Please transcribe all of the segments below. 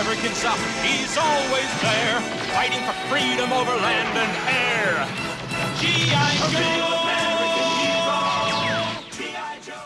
American South, he's always there, fighting for freedom over land and air. G.I. Joe! G.I. Joe!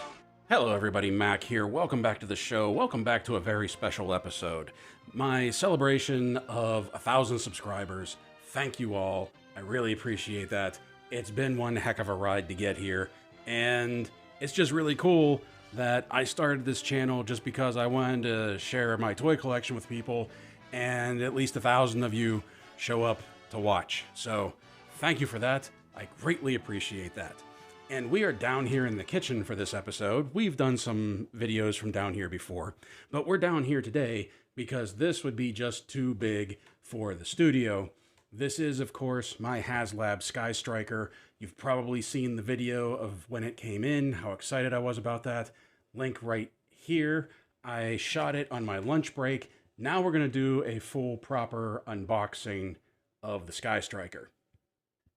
Hello everybody, Mac here. Welcome back to the show. Welcome back to a very special episode. My celebration of 1,000 subscribers. Thank you all. I really appreciate that. It's been one heck of a ride to get here, and it's just really cool that I started this channel just because I wanted to share my toy collection with people, and at least 1,000 of you show up to watch. So thank you for that. I greatly appreciate that. And we are down here in the kitchen for this episode. We've done some videos from down here before, but we're down here today because this would be just too big for the studio. This is, of course, my Haslab Skystriker. You've probably seen the video of when it came in, how excited I was about that. Link right here. I shot it on my lunch break. Now we're going to do a full, proper unboxing of the Skystriker.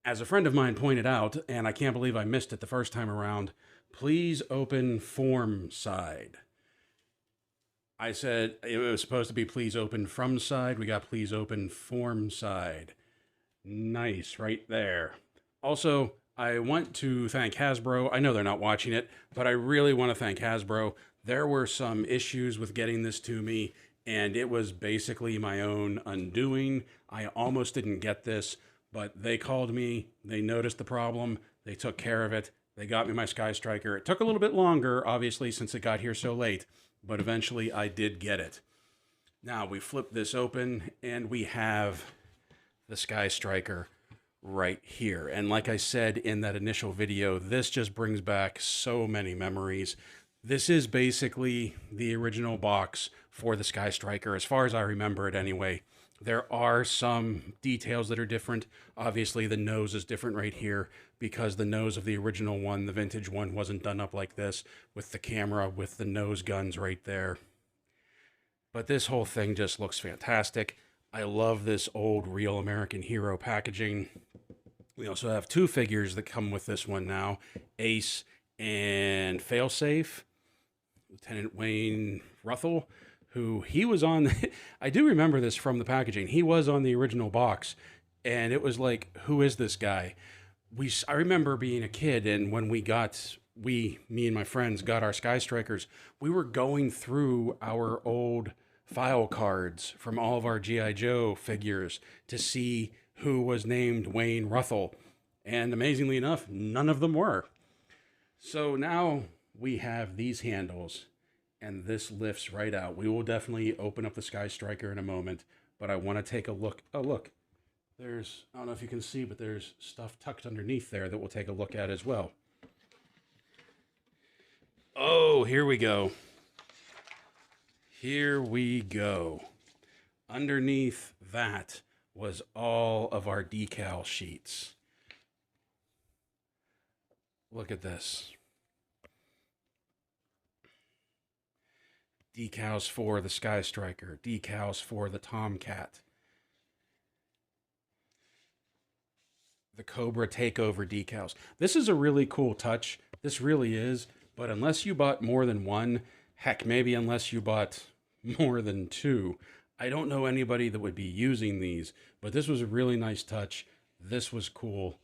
As a friend of mine pointed out, and I can't believe I missed it the first time around, please open form side. I said it was supposed to be please open from side. We got please open form side. Nice, right there. Also, I want to thank Hasbro. I know they're not watching it, but I really want to thank Hasbro. There were some issues with getting this to me, and it was basically my own undoing. I almost didn't get this, but they called me, they noticed the problem, they took care of it, they got me my Skystriker. It took a little bit longer, obviously, since it got here so late, but eventually I did get it. Now we flip this open, and we have the Skystriker right here. And like I said in that initial video, this just brings back so many memories. This is basically the original box for the Skystriker, as far as I remember it anyway. There are some details that are different. Obviously, the nose is different right here because the nose of the original one, the vintage one, wasn't done up like this with the camera, with the nose guns right there. But this whole thing just looks fantastic. I love this old Real American Hero packaging. We also have two figures that come with this one now, Ace and Failsafe, Lieutenant Wayne Ruthell, who he was on, I do remember this from the packaging. He was on the original box, and it was like, who is this guy? I remember being a kid, and when me and my friends got our Skystrikers, we were going through our old file cards from all of our G.I. Joe figures to see who was named Wayne Ruthell. And amazingly enough, none of them were. So now we have these handles, and this lifts right out. We will definitely open up the Skystriker in a moment, but I want to take a look. Oh, look. There's, I don't know if you can see, but there's stuff tucked underneath there that we'll take a look at as well. Oh, here we go. Here we go. Underneath that was all of our decal sheets. Look at this. Decals for the Skystriker, decals for the Tomcat, the Cobra Takeover decals. This is a really cool touch. This really is, but unless you bought more than one, heck, maybe unless you bought more than two, I don't know anybody that would be using these, but this was a really nice touch. This was cool.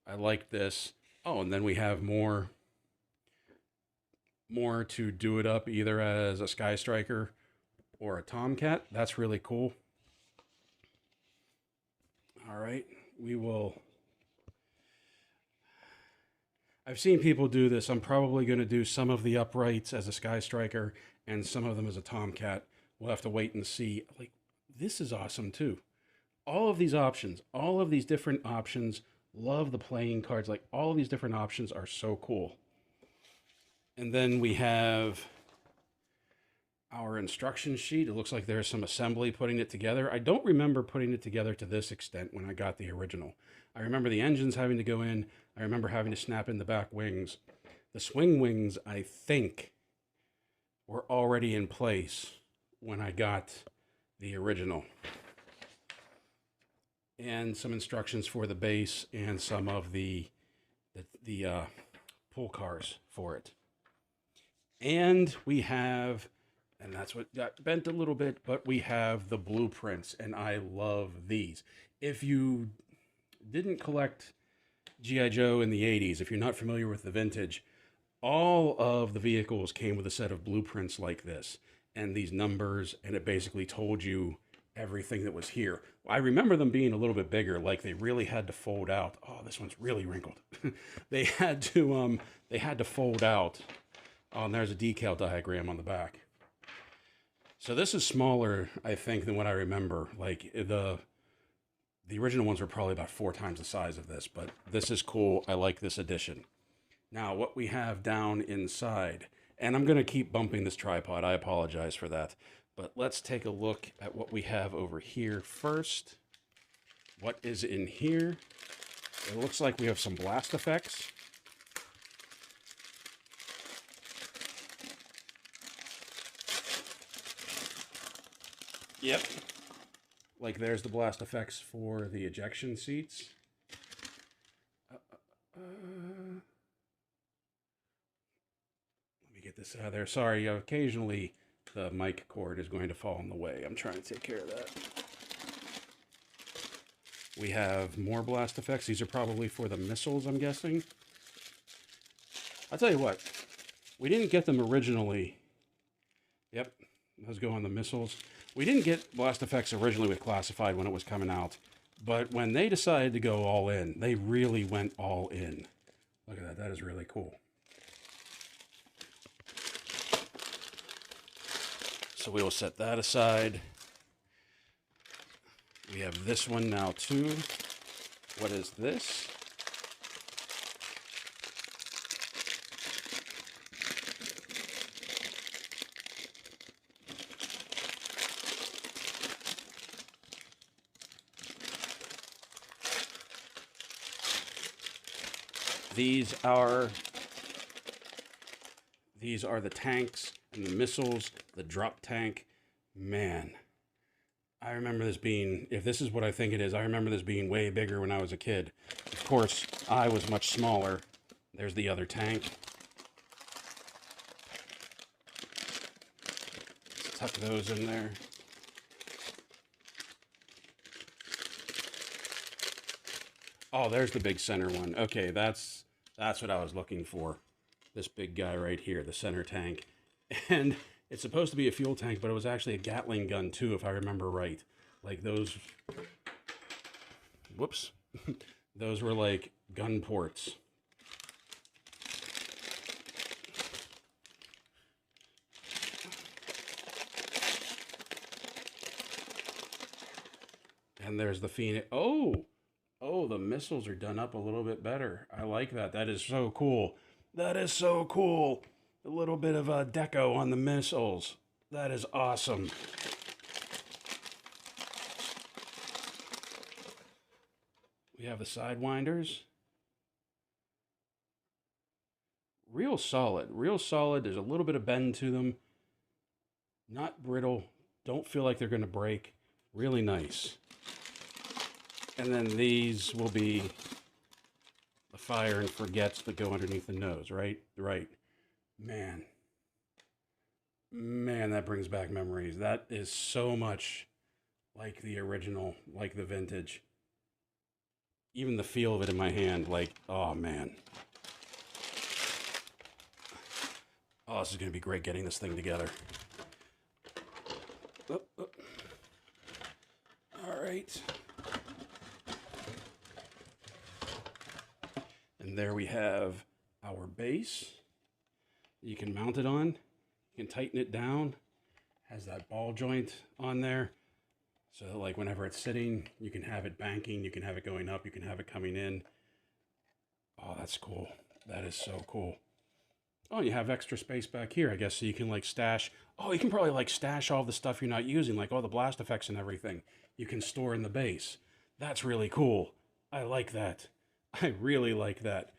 I like this. Oh, and then we have more to do it up either as a Skystriker or a Tomcat. That's really cool. All right, we will. I've seen people do this. I'm probably going to do some of the uprights as a Skystriker and some of them as a Tomcat. We'll have to wait and see. Like, this is awesome too. All of these options, all of these different options. Love the playing cards. Like, all of these different options are so cool. And then we have our instruction sheet. It looks like there's some assembly putting it together. I don't remember putting it together to this extent when I got the original. I remember the engines having to go in. I remember having to snap in the back wings. The swing wings, I think, were already in place when I got the original. And some instructions for the base and some of the pull cars for it. And we have And that's what got bent a little bit, but we have the blueprints, and I love these. If you didn't collect G.I. Joe in the 80s, if you're not familiar with the vintage, all of the vehicles came with a set of blueprints like this, and these numbers, and it basically told you everything that was here. I remember them being a little bit bigger, like they really had to fold out. Oh, this one's really wrinkled. They had to fold out. Oh, and there's a decal diagram on the back. So this is smaller, I think, than what I remember. Like the original ones were probably about 4 times the size of this, but this is cool. I like this edition. Now, what we have down inside, and I'm going to keep bumping this tripod. I apologize for that. But let's take a look at what we have over here first. What is in here? It looks like we have some blast effects. Yep. Like there's the blast effects for the ejection seats. Let me get this out of there. Sorry, occasionally the mic cord is going to fall in the way. I'm trying to take care of that. We have more blast effects. These are probably for the missiles, I'm guessing. I'll tell you what. We didn't get them originally. Yep, those go on the missiles. We didn't get blast effects originally with Classified when it was coming out. But when they decided to go all in, they really went all in. Look at that. That is really cool. So we will set that aside. We have this one now too. What is this? These are the tanks and the missiles, the drop tank. Man, I remember this being, if this is what I think it is, I remember this being way bigger when I was a kid. Of course, I was much smaller. There's the other tank. Let's tuck those in there. Oh, there's the big center one. Okay, that's what I was looking for. This big guy right here, the center tank. And it's supposed to be a fuel tank, but it was actually a Gatling gun too, if I remember right. Like those, whoops, those were like gun ports. And there's the Phoenix. Oh, the missiles are done up a little bit better. I like that. That is so cool. That is so cool. A little bit of a deco on the missiles. That is awesome. We have the sidewinders. Real solid. Real solid. There's a little bit of bend to them. Not brittle. Don't feel like they're going to break. Really nice. And then these will be the fire and forgets that go underneath the nose, right? Right. Man, that brings back memories. That is so much like the original, like the vintage. Even the feel of it in my hand, like, oh man. Oh, this is going to be great getting this thing together. Oh, oh. All right. And there we have our base. You can mount it on. You can tighten it down. Has that ball joint on there. So like whenever it's sitting, you can have it banking. You can have it going up. You can have it coming in. Oh, that's cool. That is so cool. Oh, you have extra space back here, I guess, so you can like stash. Oh, you can probably like stash all the stuff you're not using, like all the blast effects and everything. You can store in the base. That's really cool. I like that. I really like that.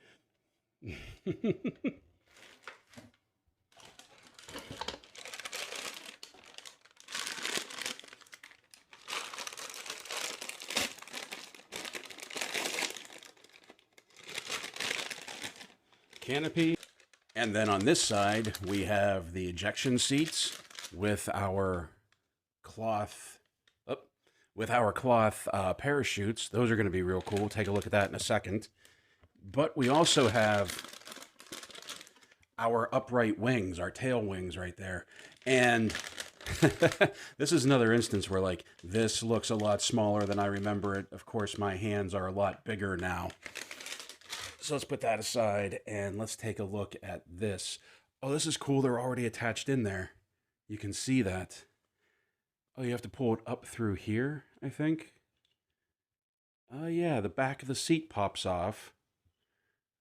Canopy. And then on this side, we have the ejection seats. with our cloth, parachutes. Those are going to be real cool. We'll take a look at that in a second. But we also have our upright wings, our tail wings right there. And this is another instance where, like, this looks a lot smaller than I remember it. Of course, my hands are a lot bigger now. So let's put that aside and let's take a look at this. Oh, this is cool. They're already attached in there. You can see that. Oh, you have to pull it up through here, I think. Oh, yeah, the back of the seat pops off.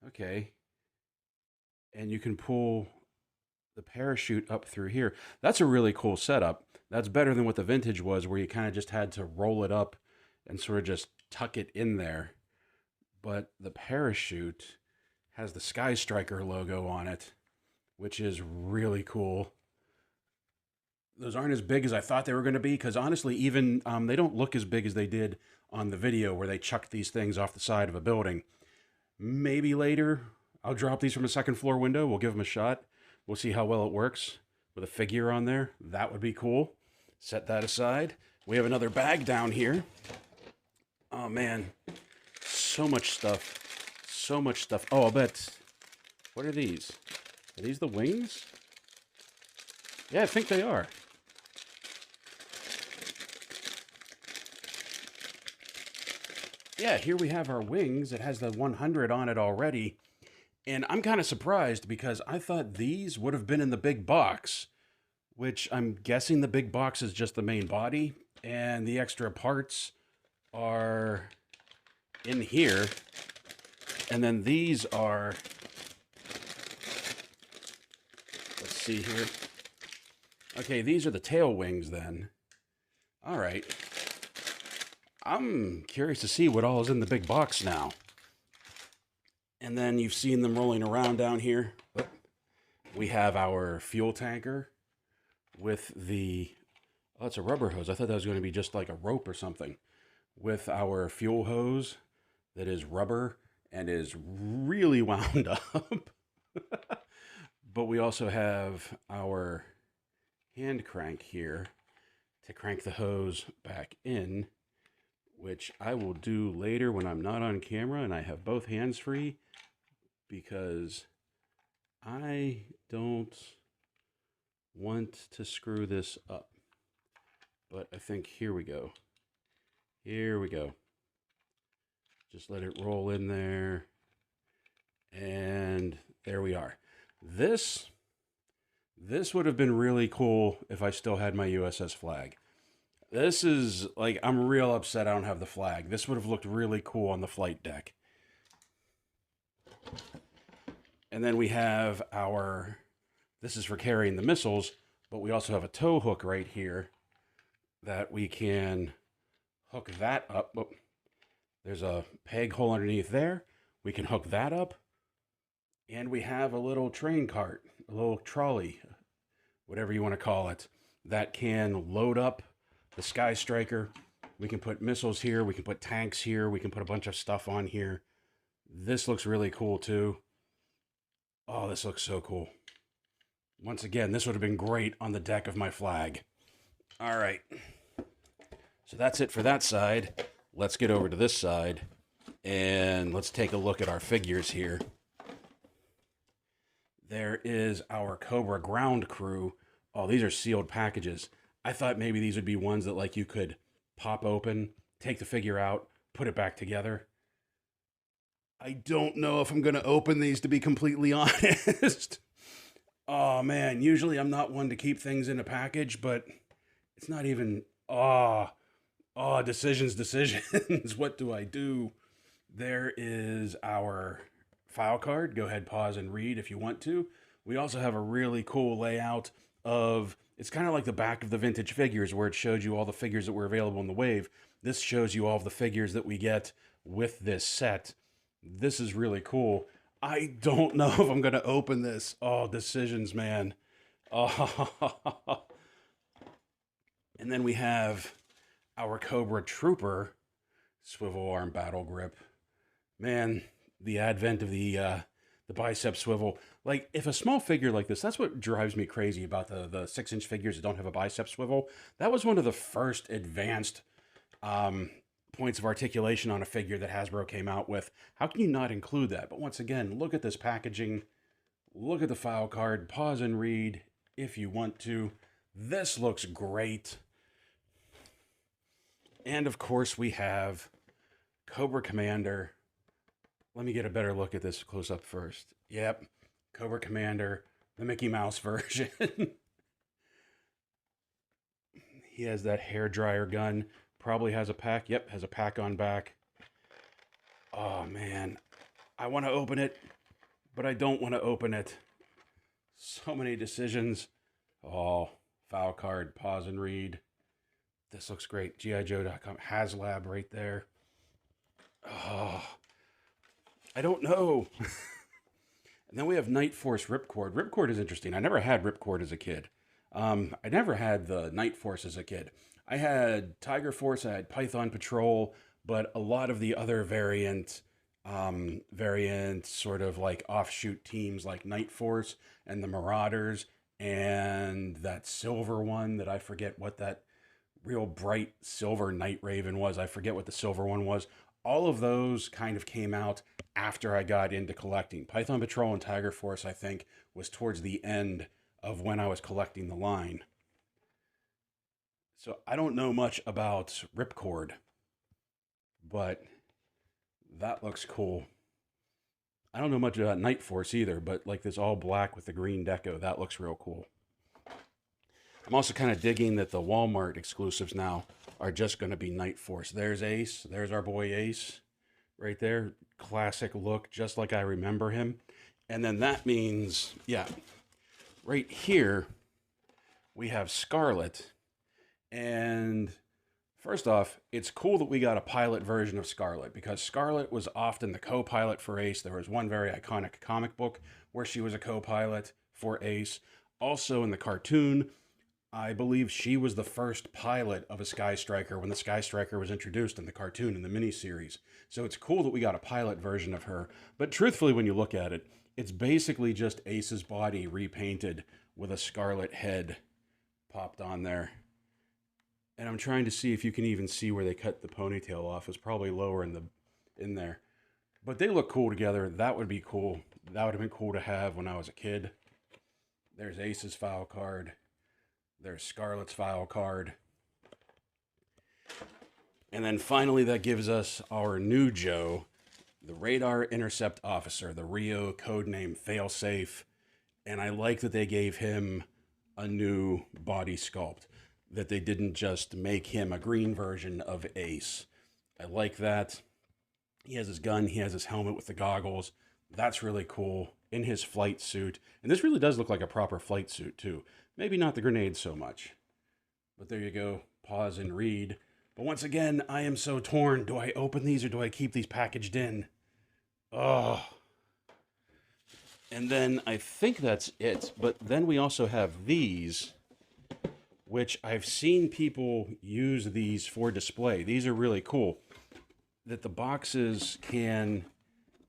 Okay. And you can pull the parachute up through here. That's a really cool setup. That's better than what the vintage was, where you kind of just had to roll it up and sort of just tuck it in there. But the parachute has the Skystriker logo on it, which is really cool. Those aren't as big as I thought they were going to be, because honestly, even they don't look as big as they did on the video where they chucked these things off the side of a building. Maybe later I'll drop these from a second floor window. We'll give them a shot. We'll see how well it works with a figure on there. That would be cool. Set that aside. We have another bag down here. Oh, man. So much stuff. So much stuff. Oh, I'll bet. What are these? Are these the wings? Yeah, I think they are. Yeah, here we have our wings. It has the 100 on it already. And I'm kind of surprised because I thought these would have been in the big box, which I'm guessing the big box is just the main body, and the extra parts are in here. And then these are, let's see here. Okay, these are the tail wings then. All right. I'm curious to see what all is in the big box now. And then you've seen them rolling around down here. We have our fuel tanker with the, oh, it's a rubber hose. I thought that was going to be just like a rope or something. With our fuel hose that is rubber and is really wound up. But we also have our hand crank here to crank the hose back in, which I will do later when I'm not on camera and I have both hands free, because I don't want to screw this up. But I think here we go. Here we go. Just let it roll in there. And there we are. This would have been really cool if I still had my USS flag. This is, like, I'm real upset I don't have the flag. This would have looked really cool on the flight deck. And then we have our, this is for carrying the missiles, but we also have a tow hook right here that we can hook that up. Oh, there's a peg hole underneath there. We can hook that up. And we have a little train cart, a little trolley, whatever you want to call it, that can load up the Skystriker. We can put missiles here. We can put tanks here. We can put a bunch of stuff on here. This looks really cool too. Oh, this looks so cool. Once again, this would have been great on the deck of my flag. All right. So that's it for that side. Let's get over to this side and let's take a look at our figures here. There is our Cobra ground crew. Oh, these are sealed packages. I thought maybe these would be ones that, like, you could pop open, take the figure out, put it back together. I don't know if I'm going to open these, to be completely honest. Oh, man. Usually I'm not one to keep things in a package, but it's not even... decisions. What do I do? There is our file card. Go ahead, pause, and read if you want to. We also have a really cool layout of... It's kind of like the back of the vintage figures where it showed you all the figures that were available in the wave. This shows you all of the figures that we get with this set. This is really cool. I don't know if I'm going to open this. Oh, decisions, man. Oh. And then we have our Cobra Trooper swivel arm battle grip. Man, the advent of the bicep swivel. Like, if a small figure like this, that's what drives me crazy about the 6-inch figures that don't have a bicep swivel. That was one of the first advanced points of articulation on a figure that Hasbro came out with. How can you not include that? But once again, look at this packaging. Look at the file card. Pause and read if you want to. This looks great. And of course, we have Cobra Commander. Let me get a better look at this close up first. Yep, Cobra Commander, the Mickey Mouse version. He has that hair dryer gun. Probably has a pack. Yep, has a pack on back. Oh man, I want to open it, but I don't want to open it. So many decisions. Oh, file card, pause and read. This looks great. GIJoe.com, Haslab right there. Oh, I don't know. And then we have Night Force Ripcord. Ripcord is interesting. I never had Ripcord as a kid. I never had the Night Force as a kid. I had Tiger Force, I had Python Patrol, but a lot of the other variant sort of like offshoot teams like Night Force and the Marauders and that silver one that I forget what that real bright silver Night Raven was. I forget what the silver one was. All of those kind of came out after I got into collecting. Python Patrol and Tiger Force, I think, was towards the end of when I was collecting the line. So I don't know much about Ripcord, but that looks cool. I don't know much about Night Force either, but like this all black with the green deco, that looks real cool. I'm also kind of digging that the Walmart exclusives now are just going to be Night Force. There's Ace. There's our boy Ace right there. Classic look, just like I remember him. And then that means, yeah, right here we have Scarlet. And first off, it's cool that we got a pilot version of Scarlet because Scarlet was often the co-pilot for Ace. There was one very iconic comic book where she was a co-pilot for Ace. Also in the cartoon, I believe she was the first pilot of a Skystriker when the Skystriker was introduced in the cartoon in the miniseries. So it's cool that we got a pilot version of her. But truthfully, when you look at it, it's basically just Ace's body repainted with a scarlet head popped on there. And I'm trying to see if you can even see where they cut the ponytail off. It's probably lower in there. But they look cool together. That would be cool. That would have been cool to have when I was a kid. There's Ace's file card. There's Scarlet's file card. And then finally that gives us our new Joe, the Radar Intercept Officer, the Rio codename Failsafe. And I like that they gave him a new body sculpt, that they didn't just make him a green version of Ace. I like that. He has his gun, he has his helmet with the goggles. That's really cool in his flight suit. And this really does look like a proper flight suit too. Maybe not the grenades so much. But there you go. Pause and read. But once again, I am so torn. Do I open these or do I keep these packaged in? Oh. And then I think that's it. But then we also have these, which I've seen people use these for display. These are really cool. That the boxes can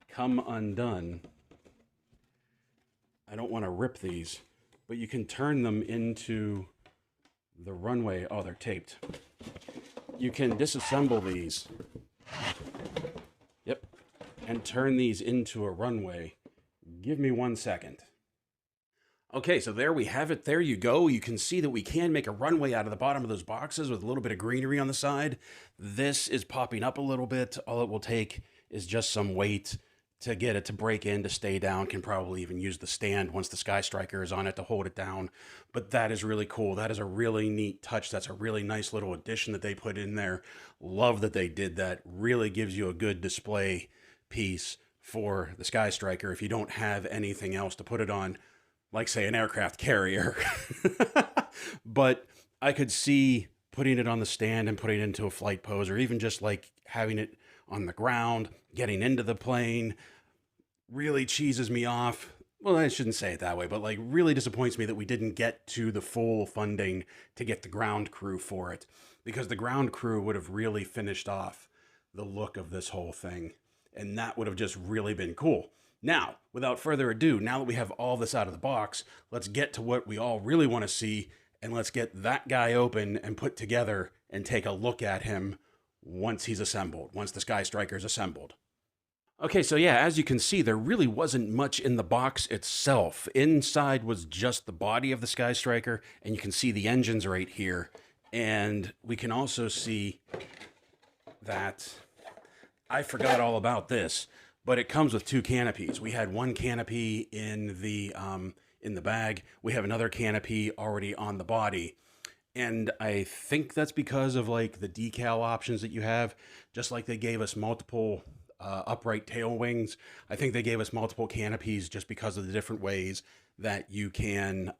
come undone. I don't want to rip these, but you can turn them into the runway. Oh, they're taped. You can disassemble these. Yep. And turn these into a runway. Give me 1 second. Okay, so there we have it. There you go. You can see that we can make a runway out of the bottom of those boxes with a little bit of greenery on the side. This is popping up a little bit. All it will take is just some weight to get it to break in, to stay down. Can probably even use the stand once the Skystriker is on it to hold it down. But that is really cool. That is a really neat touch. That's a really nice little addition that they put in there. Love that they did that. Really gives you a good display piece for the Skystriker if you don't have anything else to put it on, like say an aircraft carrier. But I could see putting it on the stand and putting it into a flight pose, or even just like having it on the ground, getting into the plane. Really cheeses me off. Well, I shouldn't say it that way, but like really disappoints me that we didn't get to the full funding to get the ground crew for it, because the ground crew would have really finished off the look of this whole thing. And that would have just really been cool. Now, without further ado, now that we have all this out of the box, let's get to what we all really want to see, and let's get that guy open and put together and take a look at him once he's assembled, once the Skystriker's assembled. Okay, so yeah, as you can see, there really wasn't much in the box itself. Inside was just the body of the Skystriker, and you can see the engines right here. And we can also see that I forgot all about this, but it comes with 2 canopies. We had 1 canopy in the bag. We have another canopy already on the body. And I think that's because of like the decal options that you have, just like they gave us multiple upright tail wings. I think they gave us multiple canopies just because of the different ways that you can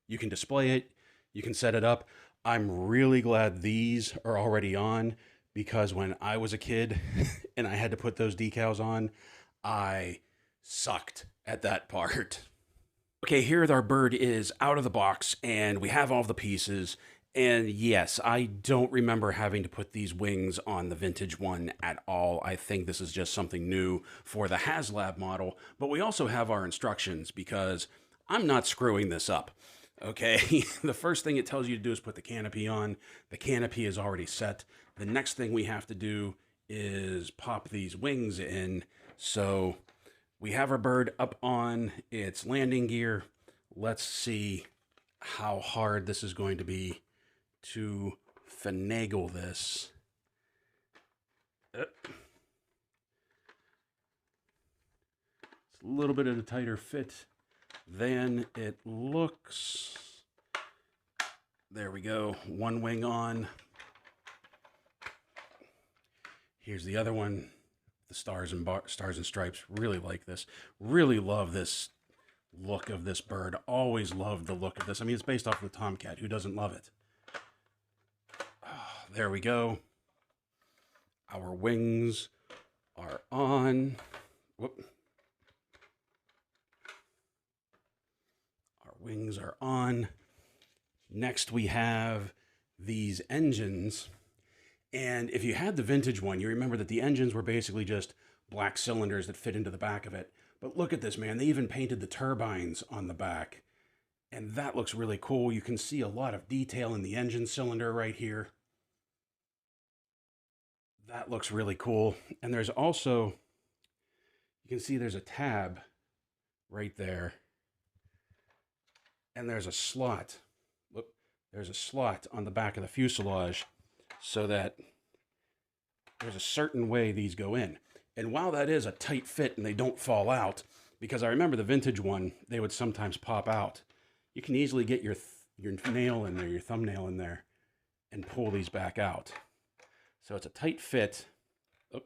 display it, you can set it up. I'm really glad these are already on, because when I was a kid and I had to put those decals on, I sucked at that part. Okay, here our bird is out of the box, and we have all the pieces. And yes, I don't remember having to put these wings on the vintage one at all. I think this is just something new for the Haslab model, but we also have our instructions, because I'm not screwing this up. Okay, the first thing it tells you to do is put the canopy on. The canopy is already set. The next thing we have to do is pop these wings in. So we have our bird up on its landing gear. Let's see how hard this is going to be to finagle this. It's a little bit of a tighter fit than it looks. There we go. 1 wing on. Here's the other one. The stars and stripes. Really like this. Really love this look of this bird. Always loved the look of this. I mean, it's based off of the Tomcat. Who doesn't love it? There we go. Our wings are on. Whoop. Our wings are on. Next, we have these engines. And if you had the vintage one, you remember that the engines were basically just black cylinders that fit into the back of it. But look at this, man. They even painted the turbines on the back. And that looks really cool. You can see a lot of detail in the engine cylinder right here. That looks really cool. And there's also, you can see there's a tab right there. And there's a slot. Look, there's a slot on the back of the fuselage, so that there's a certain way these go in. And while that is a tight fit and they don't fall out, because I remember the vintage one, they would sometimes pop out, you can easily get your nail in there, your thumbnail in there, and pull these back out. So it's a tight fit. Oh,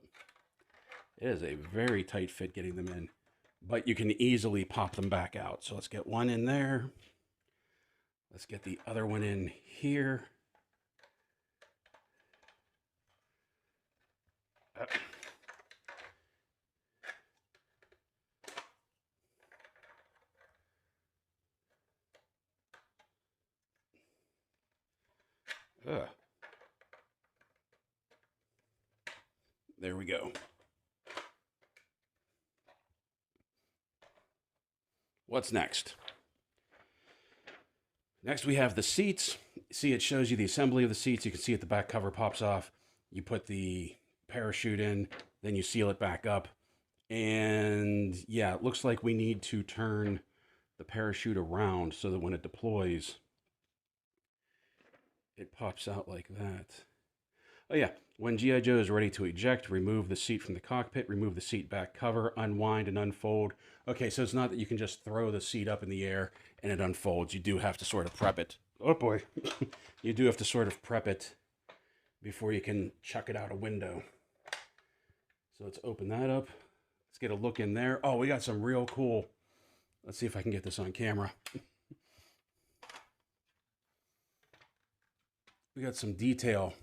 it is a very tight fit getting them in, but you can easily pop them back out. So let's get one in there. Let's get the other one in here. There we go. What's next? Next, we have the seats. See, it shows you the assembly of the seats. You can see it, the back cover pops off. You put the parachute in, then you seal it back up. And yeah, it looks like we need to turn the parachute around so that when it deploys, it pops out like that. Oh yeah, when G.I. Joe is ready to eject, remove the seat from the cockpit, remove the seat back cover, unwind and unfold. Okay, so it's not that you can just throw the seat up in the air and it unfolds. You do have to sort of prep it. Oh boy. You do have to sort of prep it before you can chuck it out a window. So let's open that up. Let's get a look in there. Oh, we got some real cool. Let's see if I can get this on camera. We got some detail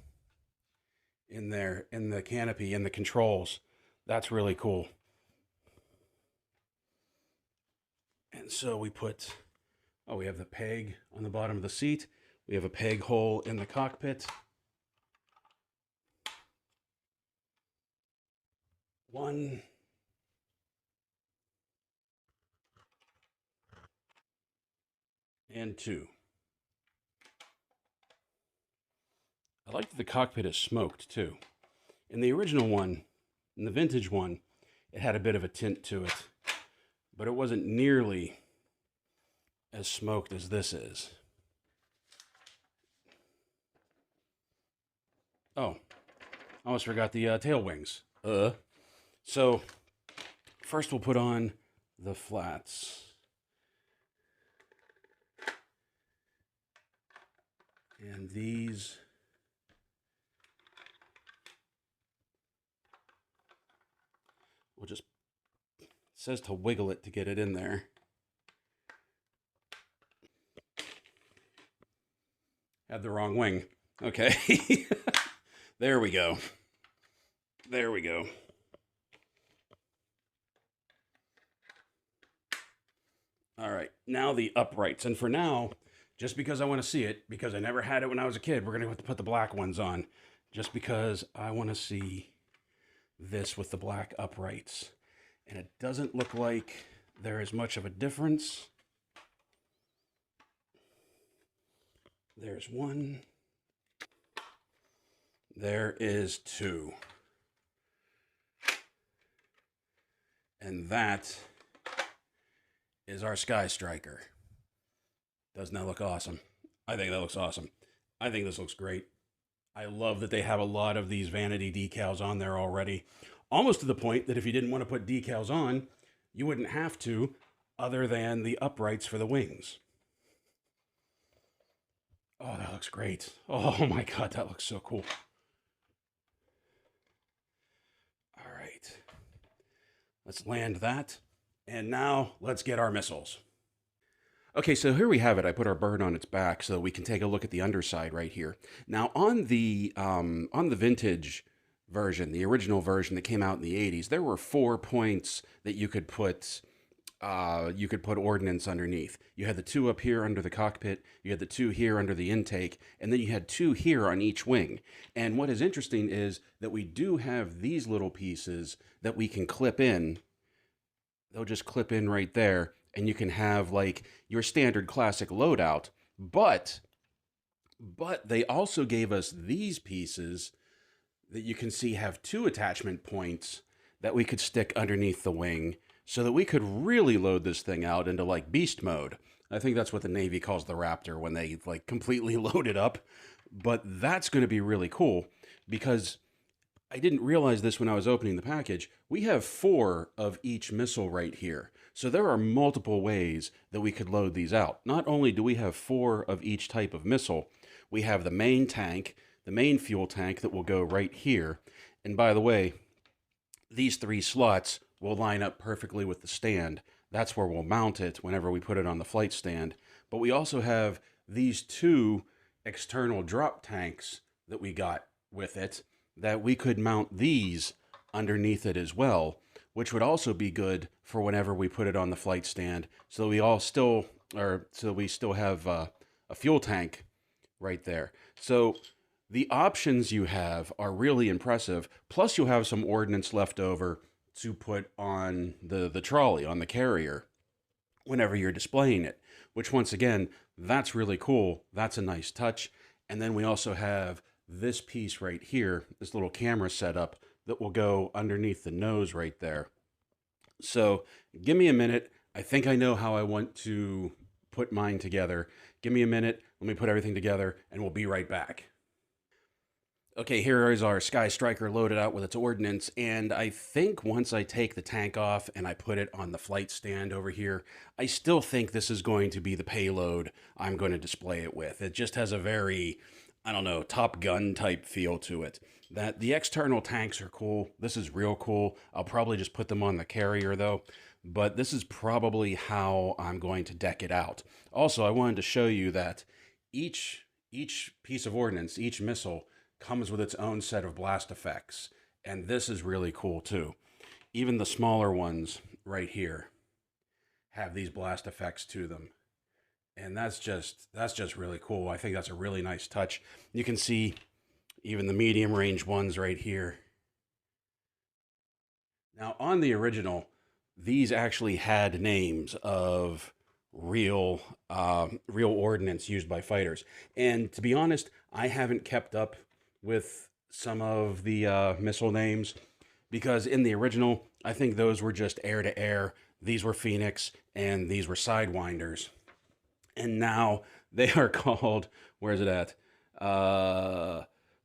in there, in the canopy, in the controls. That's really cool. And so we put, oh, we have the peg on the bottom of the seat. We have a peg hole in the cockpit. One. and 2. I like that the cockpit is smoked, too. In the original one, in the vintage one, it had a bit of a tint to it, but it wasn't nearly as smoked as this is. Oh, I almost forgot the tail wings. So, first we'll put on the flats. And these... we'll just... it says to wiggle it to get it in there. Had the wrong wing. Okay. There we go. There we go. All right, now the uprights. And for now, just because I want to see it, because I never had it when I was a kid, we're going to have to put the black ones on. Just because I want to see this with the black uprights. And it doesn't look like there is much of a difference. There's 1. There is 2. And that is our Skystriker. Doesn't that look awesome? I think that looks awesome. I think this looks great. I love that they have a lot of these vanity decals on there already. Almost to the point that if you didn't want to put decals on, you wouldn't have to, other than the uprights for the wings. Oh, that looks great. Oh my God, that looks so cool. All right. Let's land that. And now let's get our missiles. Okay, so here we have it. I put our bird on its back so we can take a look at the underside right here. Now on the vintage version, the original version that came out in the 80s, there were 4 points that you could put ordnance underneath. You had the 2 up here under the cockpit, you had the 2 here under the intake, and then you had 2 here on each wing. And what is interesting is that we do have these little pieces that we can clip in. They'll just clip in right there, and you can have like your standard classic loadout. But they also gave us these pieces that you can see have 2 attachment points that we could stick underneath the wing so that we could really load this thing out into like beast mode. I think that's what the Navy calls the Raptor when they like completely load it up. But that's going to be really cool because I didn't realize this when I was opening the package. We have 4 of each missile right here. So there are multiple ways that we could load these out. Not only do we have 4 of each type of missile, we have the main tank, the main fuel tank that will go right here. And by the way, these 3 slots will line up perfectly with the stand. That's where we'll mount it whenever we put it on the flight stand. But we also have these 2 external drop tanks that we got with it, that we could mount these underneath it as well, which would also be good for whenever we put it on the flight stand, so we still have a fuel tank right there. So the options you have are really impressive. Plus you'll have some ordnance left over to put on the trolley, on the carrier, whenever you're displaying it, which once again, that's really cool. That's a nice touch. And then we also have this piece right here, this little camera setup that will go underneath the nose right there. So give me a minute. I think I know how I want to put mine together. Give me a minute. Let me put everything together and we'll be right back. Okay, here is our Skystriker loaded out with its ordnance, and I think once I take the tank off and I put it on the flight stand over here, I still think this is going to be the payload I'm going to display it with. It just has a very, I don't know, Top Gun type feel to it. That the external tanks are cool. This is real cool. I'll probably just put them on the carrier though, but this is probably how I'm going to deck it out. Also, I wanted to show you that each piece of ordnance, each missile, comes with its own set of blast effects, and this is really cool too. Even the smaller ones right here have these blast effects to them, and that's just really cool. I think that's a really nice touch. You can see even the medium range ones right here. Now on the original, these actually had names of real real ordnance used by fighters. And to be honest, I haven't kept up with some of the missile names because in the original, I think those were just air to air. These were Phoenix and these were Sidewinders. And now they are called, where is it at?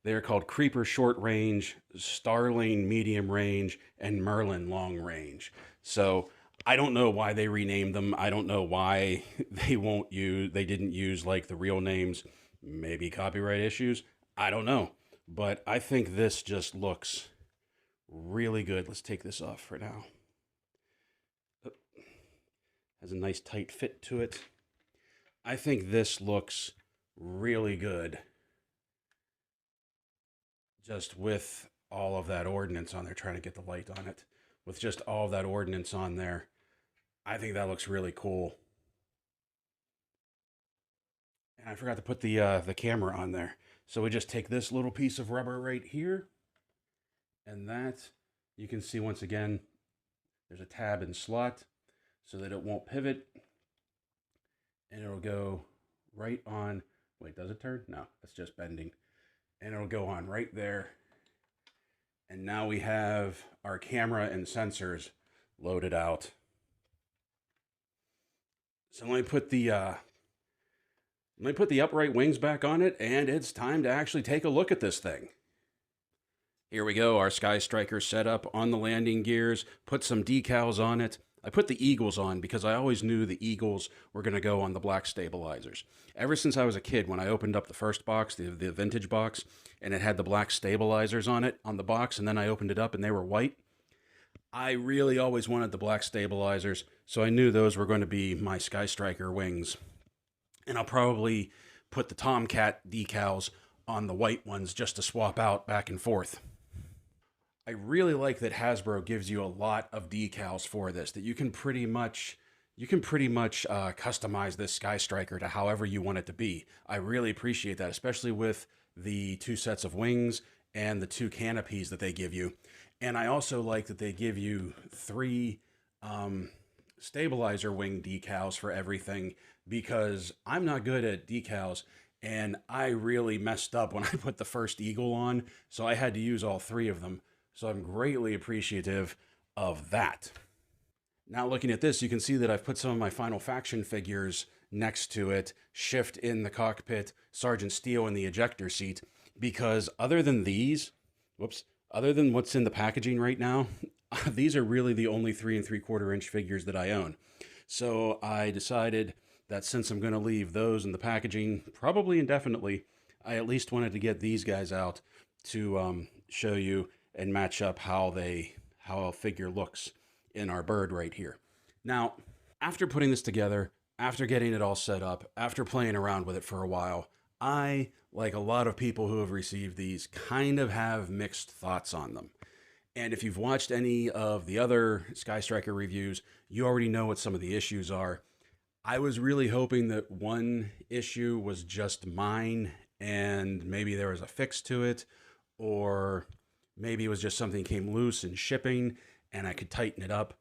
They're called Creeper Short Range, Starling Medium Range, and Merlin Long Range. So I don't know why they renamed them. I don't know why they didn't use like the real names. Maybe copyright issues. I don't know. But I think this just looks really good. Let's take this off for now. Has a nice tight fit to it. I think this looks really good. Just with all of that ordnance on there, trying to get the light on it. With just all of that ordnance on there, I think that looks really cool. And I forgot to put the camera on there. So we just take this little piece of rubber right here, and that, you can see once again, there's a tab and slot so that it won't pivot, and it'll go right on. Wait, does it turn? No, it's just bending. And it'll go on right there. And now we have our camera and sensors loaded out. So let me put the upright wings back on it, and it's time to actually take a look at this thing. Here we go, our Skystriker setup on the landing gears, put some decals on it. I put the Eagles on because I always knew the Eagles were going to go on the black stabilizers. Ever since I was a kid, when I opened up the first box, the vintage box, and it had the black stabilizers on it, on the box, and then I opened it up and they were white, I really always wanted the black stabilizers, so I knew those were going to be my Skystriker wings. And I'll probably put the Tomcat decals on the white ones just to swap out back and forth. I really like that Hasbro gives you a lot of decals for this, that you can pretty much customize this Skystriker to however you want it to be. I really appreciate that, especially with the 2 sets of wings and the 2 canopies that they give you. And I also like that they give you 3 stabilizer wing decals for everything, because I'm not good at decals, and I really messed up when I put the first Eagle on, so I had to use all 3 of them. So I'm greatly appreciative of that. Now looking at this, you can see that I've put some of my Final Faction figures next to it, Shift in the cockpit, Sergeant Steel in the ejector seat, because other than what's in the packaging right now, these are really the only 3 3/4 inch figures that I own. So I decided that since I'm going to leave those in the packaging probably indefinitely, I at least wanted to get these guys out to show you and match up how a figure looks in our bird right here. Now, after putting this together, after getting it all set up, after playing around with it for a while, I, like a lot of people who have received these, kind of have mixed thoughts on them. And if you've watched any of the other Skystriker reviews, you already know what some of the issues are. I was really hoping that one issue was just mine and maybe there was a fix to it, or maybe it was just something came loose in shipping and I could tighten it up.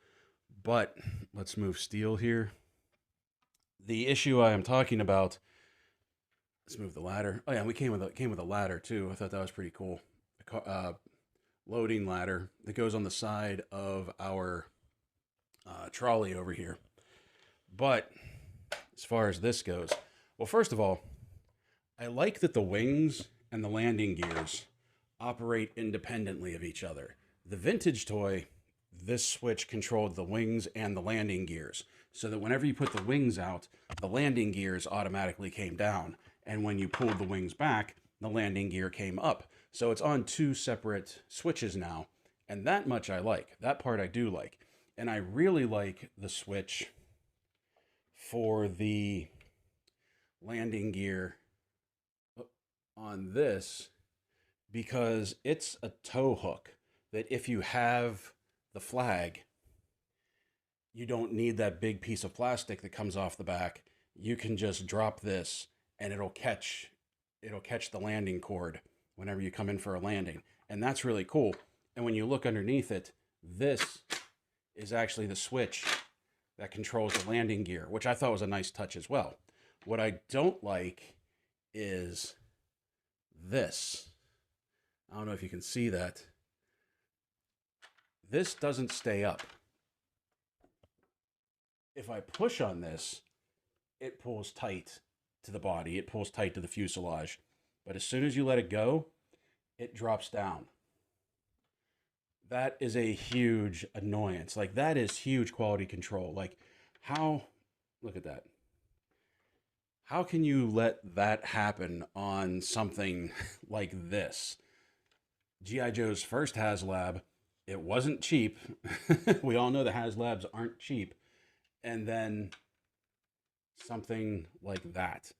But let's move Steel here. The issue I am talking about, let's move the ladder. Oh yeah, we came with a ladder too. I thought that was pretty cool. Loading ladder that goes on the side of our trolley over here. But as far as this goes, well, first of all, I like that the wings and the landing gears operate independently of each other. The vintage toy, this switch controlled the wings and the landing gears, so that whenever you put the wings out, the landing gears automatically came down, and when you pulled the wings back, the landing gear came up. So it's on 2 separate switches now, and that much I like. That part I do like. And I really like the switch for the landing gear on this, because it's a tow hook that if you have the flag, you don't need that big piece of plastic that comes off the back. You can just drop this and it'll catch the landing cord whenever you come in for a landing. And that's really cool. And when you look underneath it, this is actually the switch that controls the landing gear, which I thought was a nice touch as well. What I don't like is this. I don't know if you can see that. This doesn't stay up. If I push on this, it pulls tight to the body. It pulls tight to the fuselage. But as soon as you let it go, it drops down. That is a huge annoyance. Like, that is huge quality control. Like, how, look at that. How can you let that happen on something like this? G.I. Joe's first Haslab, it wasn't cheap. We all know the Haslabs aren't cheap. And then something like that.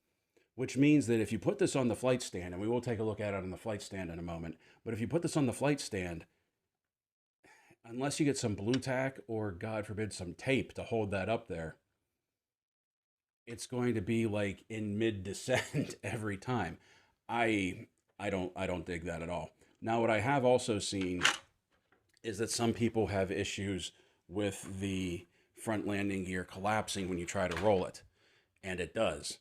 Which means that if you put this on the flight stand, and we will take a look at it on the flight stand in a moment, but if you put this on the flight stand, unless you get some blue tack or, God forbid, some tape to hold that up there, it's going to be like in mid-descent every time. I don't dig that at all. Now, what I have also seen is that some people have issues with the front landing gear collapsing when you try to roll it, and it does.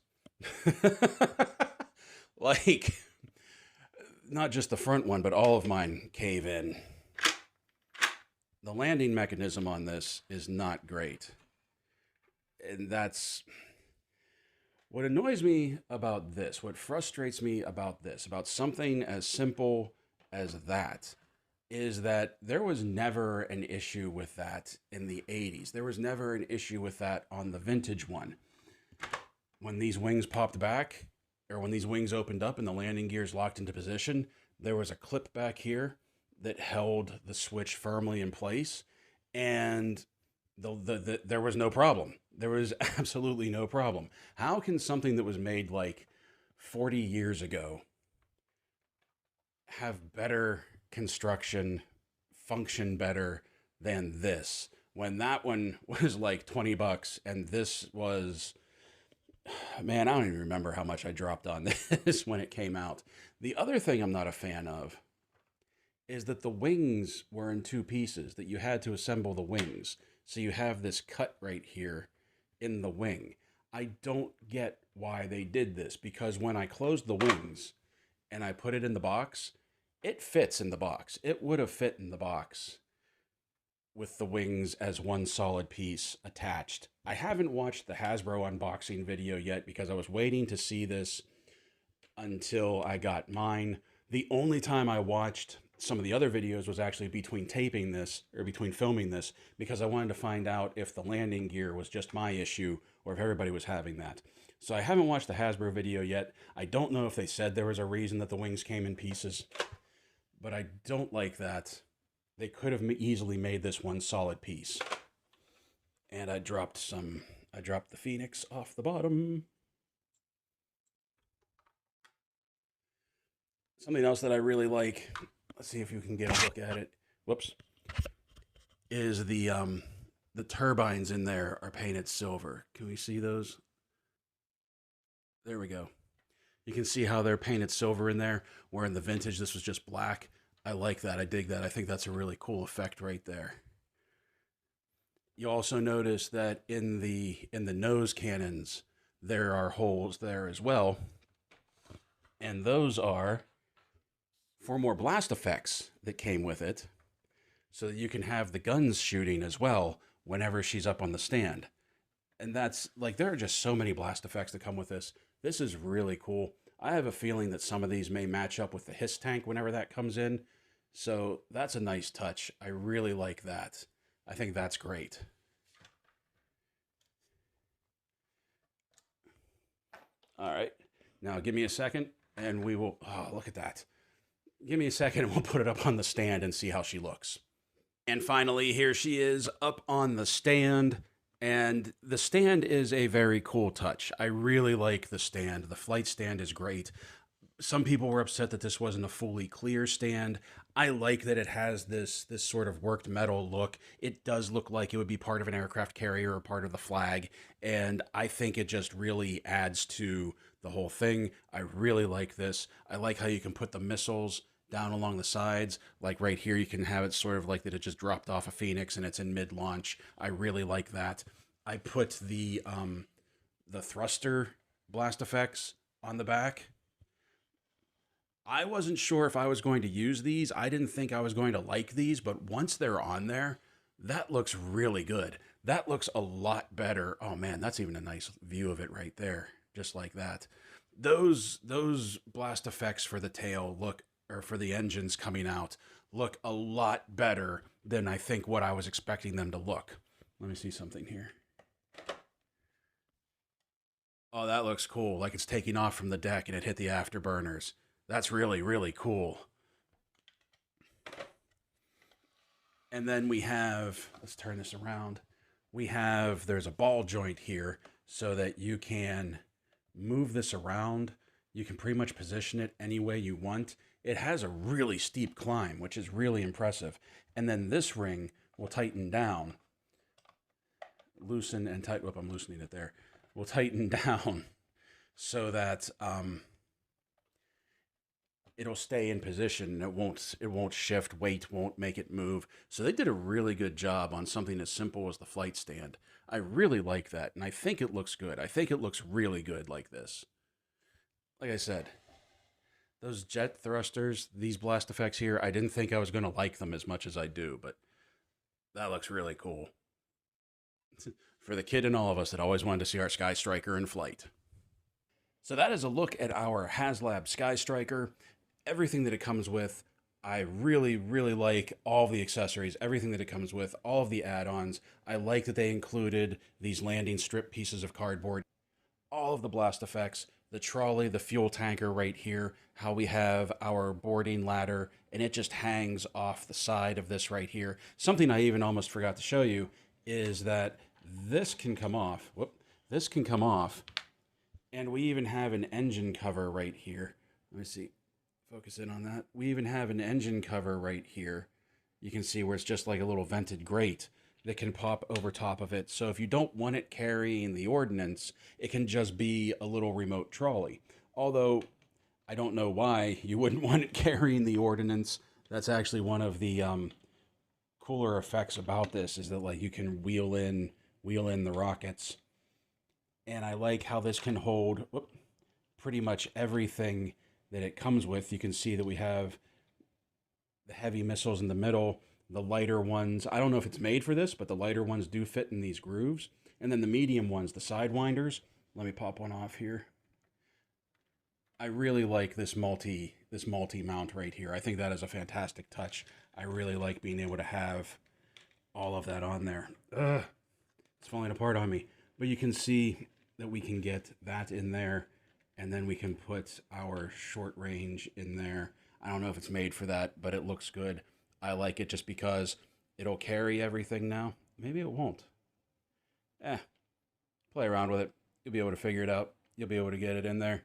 Like, not just the front one, but all of mine cave in. The landing mechanism on this is not great. And that's what annoys me about this, what frustrates me about this, about something as simple as that, is that there was never an issue with that in the 80s. There was never an issue with that on the vintage one. When these wings popped back, or when these wings opened up and the landing gears locked into position, there was a clip back here that held the switch firmly in place, and there was no problem. There was absolutely no problem. How can something that was made like 40 years ago have better construction, function better than this, when that one was like 20 bucks and this was, man, I don't even remember how much I dropped on this when it came out. The other thing I'm not a fan of is that the wings were in two pieces, that you had to assemble the wings. So you have this cut right here in the wing. I don't get why they did this, because when I closed the wings and I put it in the box, it fits in the box. It would have fit in the box with the wings as one solid piece attached. I haven't watched the Hasbro unboxing video yet because I was waiting to see this until I got mine. The only time I watched some of the other videos was actually between taping this, or between filming this, because I wanted to find out if the landing gear was just my issue or if everybody was having that. So I haven't watched the Hasbro video yet. I don't know if they said there was a reason that the wings came in pieces, but I don't like that. They could have easily made this one solid piece. And I dropped the Phoenix off the bottom. Something else that I really like, let's see if you can get a look at it. Whoops. Is the turbines in there are painted silver. Can we see those? There we go. You can see how they're painted silver in there, where in the vintage this was just black. I like that. I dig that. I think that's a really cool effect right there. You also notice that in the nose cannons, there are holes there as well. And those are for more blast effects that came with it, so that you can have the guns shooting as well whenever she's up on the stand. And that's, like, there are just so many blast effects that come with this. This is really cool. I have a feeling that some of these may match up with the Hiss tank whenever that comes in. So that's a nice touch. I really like that. I think that's great. All right. Now give me a second and we will, oh, look at that. Give me a second and we'll put it up on the stand and see how she looks. And finally, here she is up on the stand. And the stand is a very cool touch. I really like the stand. The flight stand is great. Some people were upset that this wasn't a fully clear stand. I like that it has this sort of worked metal look. It does look like it would be part of an aircraft carrier or part of the flag. And I think it just really adds to the whole thing. I really like this. I like how you can put the missiles down along the sides. Like right here, you can have it sort of like that it just dropped off a Phoenix and it's in mid-launch. I really like that. I put the thruster blast effects on the back. I wasn't sure if I was going to use these. I didn't think I was going to like these, but once they're on there, that looks really good. That looks a lot better. Oh man, that's even a nice view of it right there, just like that. Those blast effects for the tail look, or for the engines coming out, look a lot better than I think what I was expecting them to look. Let me see something here. Oh, that looks cool. Like it's taking off from the deck and it hit the afterburners. That's really, really cool. And then we have, let's turn this around. There's a ball joint here so that you can move this around. You can pretty much position it any way you want. It has a really steep climb, which is really impressive. And then this ring will tighten down. Loosen and tighten. Whoop, I'm loosening it there. Will tighten down so that it'll stay in position. It won't shift. Weight won't make it move. So they did a really good job on something as simple as the flight stand. I really like that, and I think it looks good. I think it looks really good like this. Like I said, those jet thrusters, these blast effects here, I didn't think I was going to like them as much as I do, but that looks really cool. For the kid in all of us that always wanted to see our Skystriker in flight. So that is a look at our Haslab Skystriker. Everything that it comes with, I really, really like all the accessories, everything that it comes with, all of the add-ons. I like that they included these landing strip pieces of cardboard, all of the blast effects, the trolley, the fuel tanker right here, how we have our boarding ladder, and it just hangs off the side of this right here. Something I even almost forgot to show you is that this can come off. Whoop, this can come off, and we even have an engine cover right here. Let me see. Focus in on that. We even have an engine cover right here. You can see where it's just like a little vented grate that can pop over top of it. So if you don't want it carrying the ordnance, it can just be a little remote trolley. Although, I don't know why you wouldn't want it carrying the ordnance. That's actually one of the cooler effects about this, is that like you can wheel in the rockets. And I like how this can hold pretty much everything that it comes with. You can see that we have the heavy missiles in the middle, the lighter ones. I don't know if it's made for this, but the lighter ones do fit in these grooves. And then the medium ones, the sidewinders. Let me pop one off here. I really like this multi mount right here. I think that is a fantastic touch. I really like being able to have all of that on there. It's falling apart on me. But you can see that we can get that in there, and then we can put our short range in there. I don't know if it's made for that, but it looks good. I like it just because it'll carry everything now. Maybe it won't. Play around with it. You'll be able to figure it out. You'll be able to get it in there.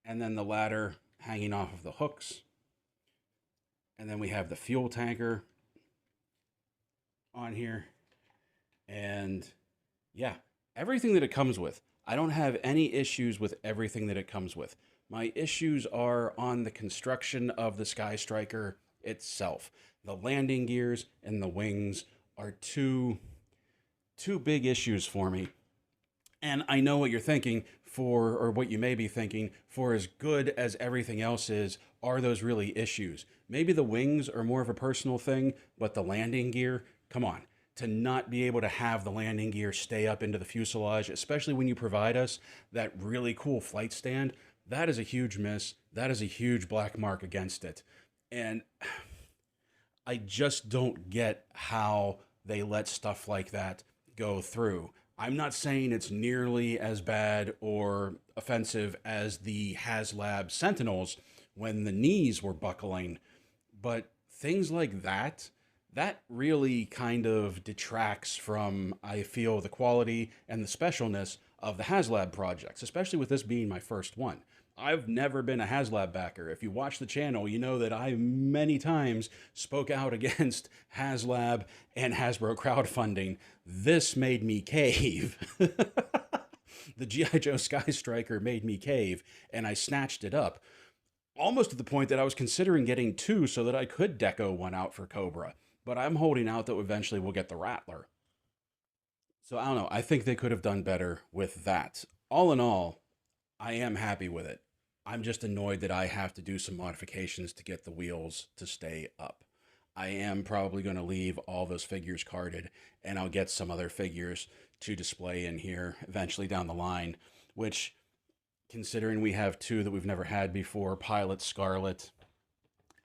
And then the ladder hanging off of the hooks. And then we have the fuel tanker on here. And yeah, everything that it comes with. I don't have any issues with everything that it comes with. My issues are on the construction of the Skystriker itself. The landing gears and the wings are two big issues for me. And I know what you're thinking or what you may be thinking, for as good as everything else is, are those really issues? Maybe the wings are more of a personal thing, but the landing gear, come on. To not be able to have the landing gear stay up into the fuselage, especially when you provide us that really cool flight stand, that is a huge miss. That is a huge black mark against it. And I just don't get how they let stuff like that go through. I'm not saying it's nearly as bad or offensive as the Haslab Sentinels when the knees were buckling, but things like that really kind of detracts from, I feel, the quality and the specialness of the Haslab projects, especially with this being my first one. I've never been a Haslab backer. If you watch the channel, you know that I many times spoke out against Haslab and Hasbro crowdfunding. This made me cave. The G.I. Joe Skystriker made me cave, and I snatched it up. Almost to the point that I was considering getting two so that I could deco one out for Cobra. but I'm holding out that eventually we'll get the Rattler. So I don't know. I think they could have done better with that. All in all, I am happy with it. I'm just annoyed that I have to do some modifications to get the wheels to stay up. I am probably going to leave all those figures carded, and I'll get some other figures to display in here eventually down the line, which, considering we have two that we've never had before, Pilot Scarlet,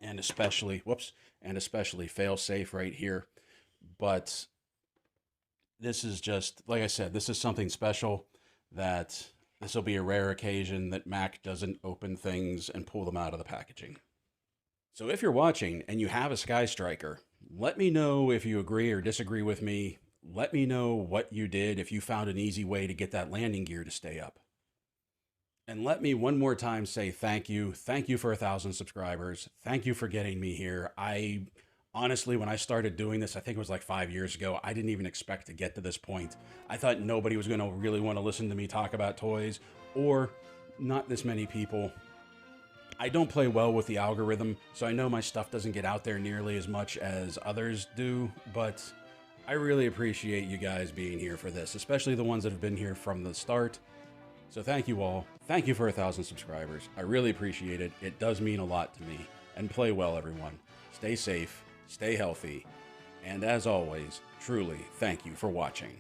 and especially Failsafe right here. But this is just, like I said, this is something special that this will be a rare occasion that Mac doesn't open things and pull them out of the packaging. So if you're watching and you have a Skystriker, let me know if you agree or disagree with me. Let me know what you did, if you found an easy way to get that landing gear to stay up. And let me one more time say thank you. Thank you for 1,000 subscribers. Thank you for getting me here. I honestly, when I started doing this, I think it was like 5 years ago, I didn't even expect to get to this point. I thought nobody was going to really want to listen to me talk about toys, or not this many people. I don't play well with the algorithm, so I know my stuff doesn't get out there nearly as much as others do, but I really appreciate you guys being here for this, especially the ones that have been here from the start. So thank you all. Thank you for 1,000 subscribers. I really appreciate it. It does mean a lot to me. And play well, everyone. Stay safe, stay healthy, and as always, truly thank you for watching.